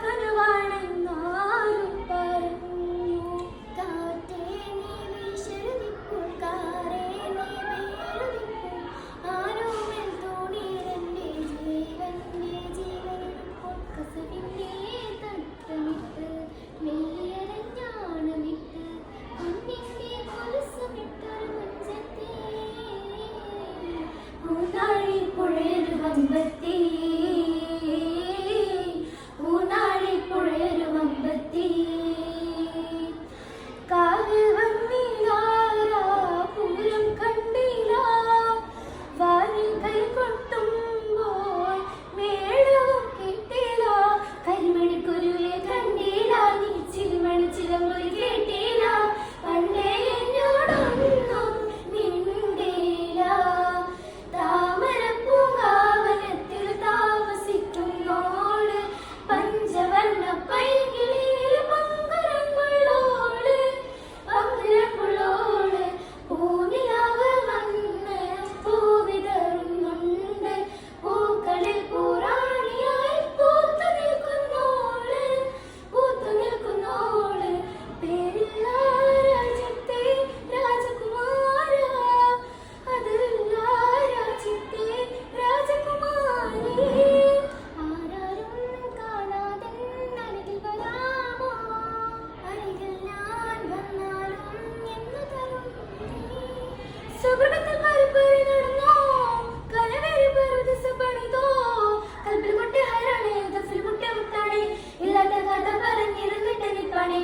കനുവാണെന്നാരും പറഞ്ഞു. കാറ്റേ നീ വീശരുതിപ്പോൾ, കാറേ നീ വേറുതിപ്പോൾ, ആരോമൽ തോണിയിലെന്റെ ജീവന്റെ ജീവനിപ്പോൾ കസവിന്റെ തട്ടമിട്ട് മെയ്യരഞ്ഞാണമിട്ട് കുഞ്ഞിന്റെ കൊലുസുമിട്ടൊരു മുഞ്ചത്തെ ഊന്നാഴിപ്പുഴയൊരു വമ്പത്തി, ഊന്നാഴിപ്പുഴയൊരു വമ്പത്തി. കാവിൽ വന്നില്ല പൂരം കണ്ടില്ല, വാരിൽ കൈകൊട്ടുമ്പോൾ മേളവും കിട്ടില്ല. കരിമണിക്കുരുവെ കണ്ടില്ല, നീ ചിരിമണി ചിലമ്പൊലി കേട്ടില്ല. പണ്ടേ എന്നോടൊന്നും മിണ്ടില്ല. താമരപ്പൂങ്കാവനത്തിൽ താമസിക്കുന്നോള്, പഞ്ചവർണ്ണ പൈകിളിയിൽ പങ്കരങ്ങളുള്ളോള്, പങ്കരങ്ങളുള്ളോള്. പൂനിലാവ് വന്ന് പൂവിതറുന്നുണ്ട്, പൂക്കളിൽ പൂറാണിയായി പൂത്തു നിൽക്കുന്നോള്, പൂത്തു നിൽക്കുന്നോള്. പേരില്ല രാജ്യത്തെ രാജകുമാര, അതില്ല രാജ്യത്തെ രാജകുമാരി. ആരാരും കാണാതെ അരികിൽ വരാമോ, അരികിൽ ഞാൻ വന്നാലും എന്ന് തരും നീ. സുഗുണത്തിൽ പരിപ്പറി നടന്നോ, കലവേറി പറുദിസ പണിതോ, കൽപ്പിൽ മുട്ടി ഹരണേ ദഫിൽ മുട്ടി മുട്ടാണേ, ഇല്ലാത്ത കഥ പറഞ്ഞിരുന്നിട്ട് നിൽപ്പാണേ.